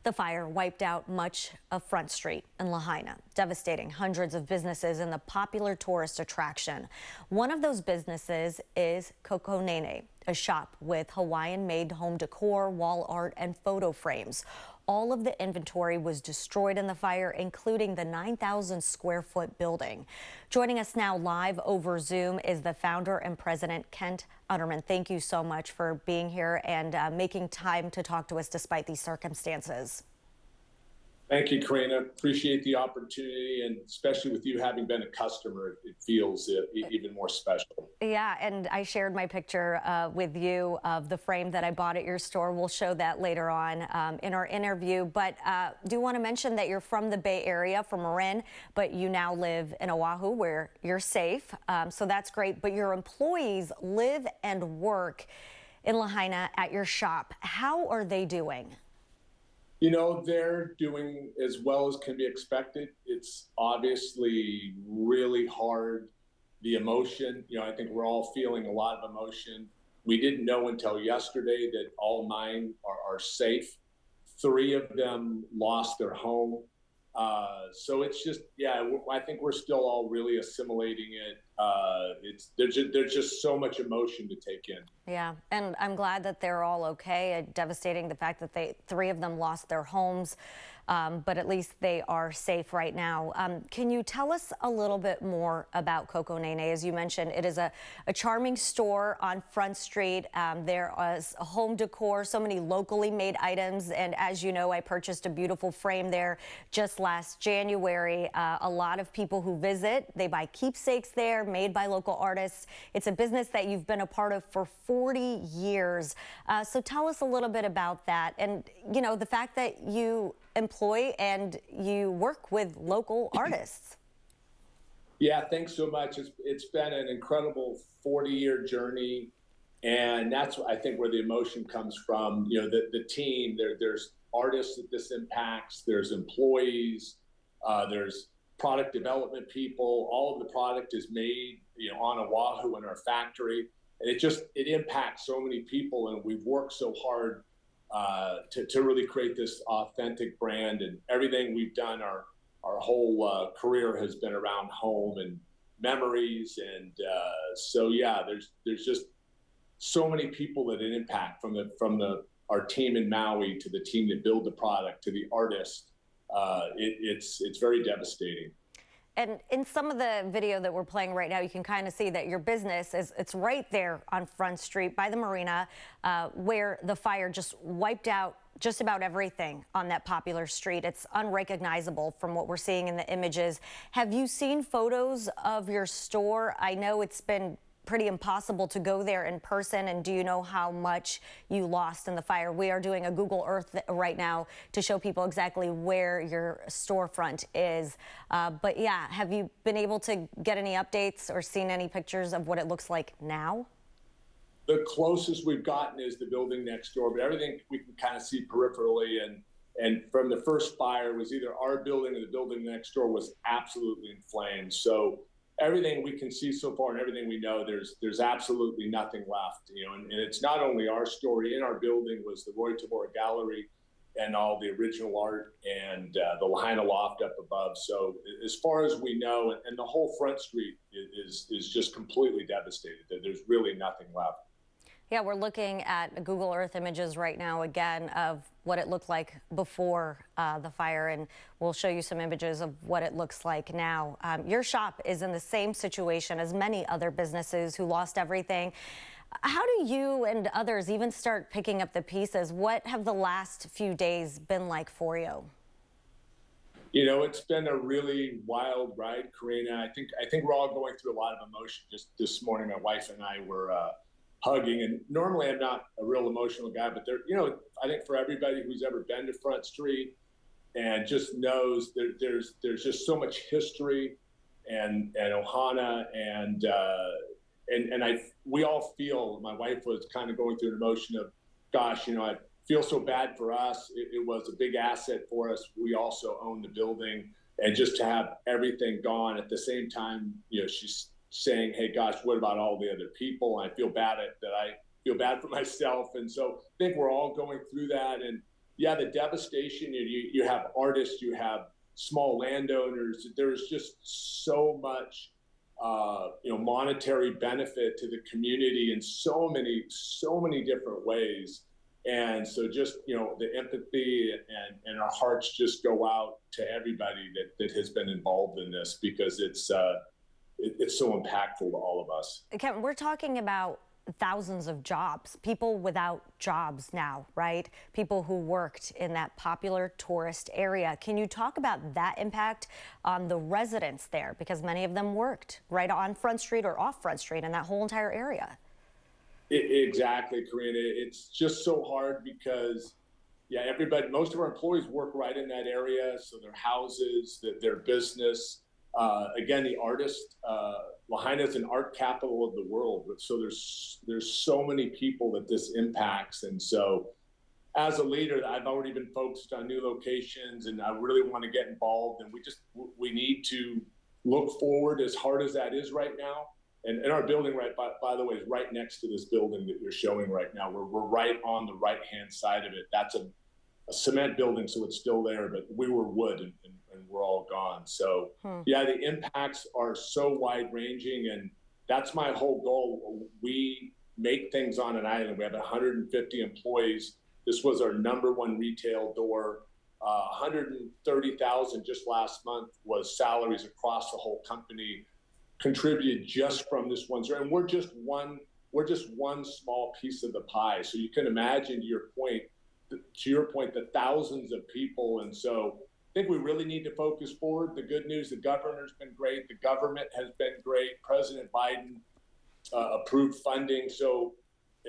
The fire wiped out much of Front Street in Lahaina, devastating hundreds of businesses and the popular tourist attraction. One of those businesses is CocoNene, a shop with Hawaiian-made home decor, wall art, and photo frames. All of the inventory was destroyed in the fire, including the 9,000 square foot building. Joining us now live over Zoom is the founder and president, Kent Utterman. Thank you so much for being here and making time to talk to us despite these circumstances. Thank you, Karina. Appreciate the opportunity, and especially with you having been a customer, it feels even more special. Yeah, and I shared my picture with you of the frame that I bought at your store. We'll show that later on in our interview. But do want to mention that you're from the Bay Area, from Marin, but you now live in Oahu, where you're safe. So that's great. But your employees live and work in Lahaina at your shop. How are they doing? You know, they're doing as well as can be expected. It's obviously really hard. The emotion, I think we're all feeling a lot of emotion. We didn't know until yesterday that all 9 are safe. 3 of them lost their home. So it's just, I think we're still all really assimilating it. There's just so much emotion to take in. Yeah, and I'm glad that they're all okay. Devastating the fact that 3 of them lost their homes, but at least they are safe right now. Can you tell us a little bit more about CocoNene? As you mentioned, it is a charming store on Front Street. There is home decor, so many locally made items, and as you know, I purchased a beautiful frame there just last January. A lot of people who visit, they buy keepsakes there, made by local artists. It's a business that you've been a part of for 40 years. So tell us a little bit about that, and the fact that you employ and you work with local artists. Yeah, thanks so much. It's been an incredible 40-year journey, and that's, I think, where the emotion comes from. The team, there's artists that this impacts, there's employees, there's product development people. All of the product is made on Oahu in our factory, and it impacts so many people, and we've worked so hard to really create this authentic brand. And everything we've done, our whole career has been around home and memories. And so yeah, there's just so many people that it impact, from our team in Maui to the team that build the product to the artists. It's very devastating. And in some of the video that we're playing right now, you can kind of see that your business it's right there on Front Street by the marina, where the fire just wiped out just about everything on that popular street. It's unrecognizable from what we're seeing in the images. Have you seen photos of your store? I know it's been pretty impossible to go there in person, and do you know how much you lost in the fire? We are doing a Google Earth right now to show people exactly where your storefront is. But yeah, have you been able to get any updates or seen any pictures of what it looks like now? The closest we've gotten is the building next door, but everything we can kind of see peripherally, and from the first fire was either our building or the building next door was absolutely in flames. So everything we can see so far and everything we know, there's absolutely nothing left. And it's not only our story. In our building was the Roy Tabora Gallery and all the original art, and the Lahaina loft up above. So as far as we know, and the whole Front Street is just completely devastated. There's really nothing left. Yeah, we're looking at Google Earth images right now again of what it looked like before the fire, and we'll show you some images of what it looks like now. Your shop is in the same situation as many other businesses who lost everything. How do you and others even start picking up the pieces? What have the last few days been like for you? It's been a really wild ride, Karina. I think we're all going through a lot of emotion. Just this morning, my wife and I were hugging, and normally I'm not a real emotional guy, but I think for everybody who's ever been to Front Street and just knows there's just so much history and ohana, and we all feel. My wife was kind of going through an emotion of, gosh, I feel so bad for us. It was a big asset for us. We also own the building, and just to have everything gone at the same time, she's saying, hey, gosh, what about all the other people? And I feel bad for myself. And so I think we're all going through that. And, yeah, the devastation, you have artists, you have small landowners. There's just so much, monetary benefit to the community in so many different ways. And so just, the empathy and our hearts just go out to everybody that has been involved in this, because it's so impactful to all of us. Kevin, we're talking about thousands of jobs, people without jobs now, right? People who worked in that popular tourist area. Can you talk about that impact on the residents there? Because many of them worked right on Front Street or off Front Street in that whole entire area. Exactly, Karina. It's just so hard because, yeah, most of our employees work right in that area. So their houses, their business. Again, the artist, Lahaina is an art capital of the world. So there's so many people that this impacts. And so as a leader, I've already been focused on new locations, and I really want to get involved. And we need to look forward, as hard as that is right now. And our building, right, by the way, is right next to this building that you're showing right now. We're right on the right-hand side of it. That's a cement building, so it's still there, but we were wood, and we're all gone. So, yeah, the impacts are so wide-ranging, and that's my whole goal. We make things on an island. We have 150 employees. This was our #1 retail door. 130,000 just last month was salaries across the whole company, contributed just from this one. And we're just one small piece of the pie. So you can imagine, to your point, the thousands of people. And so I think we really need to focus forward. The good news, the governor's been great. The government has been great. President Biden approved funding. So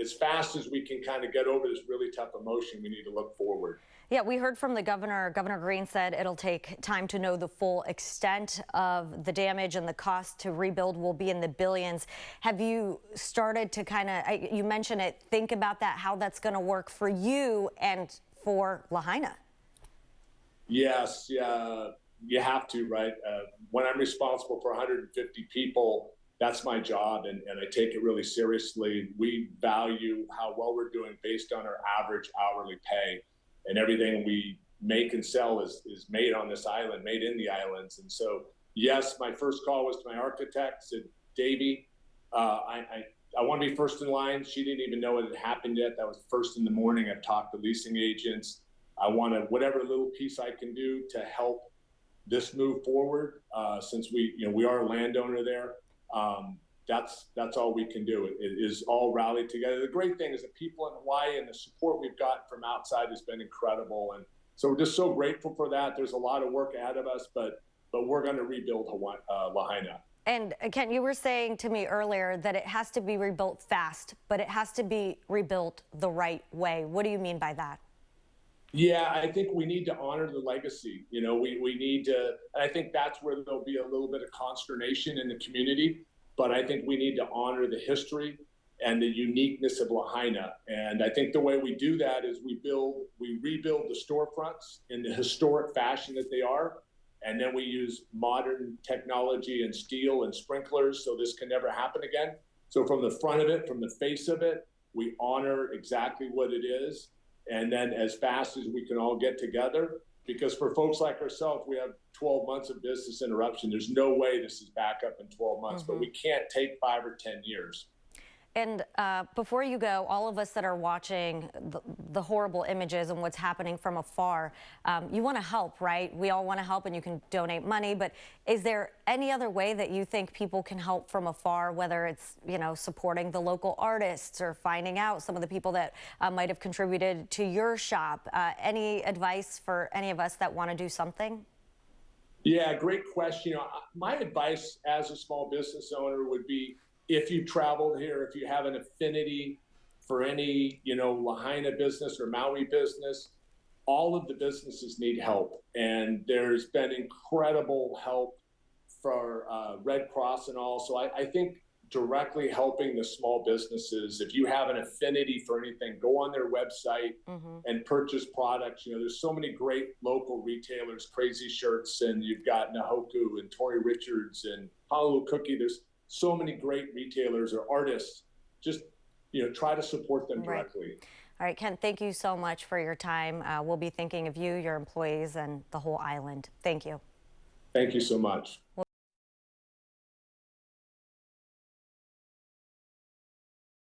as fast as we can kind of get over this really tough emotion, we need to look forward. Yeah, we heard from the governor. Governor Green said it'll take time to know the full extent of the damage, and the cost to rebuild will be in the billions. Have you started to you mentioned it, think about that, how that's going to work for you and for Lahaina? Yes, yeah, you have to, right? When I'm responsible for 150 people, that's my job, and I take it really seriously. We value how well we're doing based on our average hourly pay. And everything we make and sell is made on this island, made in the islands. And so, yes, my first call was to my architect, said, Davey, I want to be first in line. She didn't even know it had happened yet. That was first in the morning. I've talked to leasing agents. I want to, whatever little piece I can do to help this move forward, since we are a landowner there. That's all we can do. It is all rallied together. The great thing is the people in Hawaii and the support we've gotten from outside has been incredible. And so we're just so grateful for that. There's a lot of work ahead of us, but we're going to rebuild Lahaina. And Ken, you were saying to me earlier that it has to be rebuilt fast, but it has to be rebuilt the right way. What do you mean by that? Yeah, I think we need to honor the legacy. We need to, and I think that's where there'll be a little bit of consternation in the community. But I think we need to honor the history and the uniqueness of Lahaina. And I think the way we do that is we rebuild the storefronts in the historic fashion that they are. And then we use modern technology and steel and sprinklers, so this can never happen again. So from the front of it, from the face of it, we honor exactly what it is. And then as fast as we can all get together, because for folks like ourselves, we have 12 months of business interruption. There's no way this is back up in 12 months, but we can't take 5 or 10 years. And before you go, all of us that are watching the horrible images and what's happening from afar, you want to help, right? We all want to help, and you can donate money. But is there any other way that you think people can help from afar, whether it's, supporting the local artists or finding out some of the people that might have contributed to your shop? Any advice for any of us that want to do something? Yeah, great question. My advice as a small business owner would be, if you traveled here, if you have an affinity for any, Lahaina business or Maui business, all of the businesses need help. And there's been incredible help for Red Cross and all. So I think directly helping the small businesses, if you have an affinity for anything, go on their website and purchase products. There's so many great local retailers, Crazy Shirts, and you've got Nahoku and Tori Richards and Honolulu Cookie. There's so many great retailers or artists. Just try to support them directly. All right, Ken, thank you so much for your time. We'll be thinking of you, your employees, and the whole island. Thank you. Thank you so much.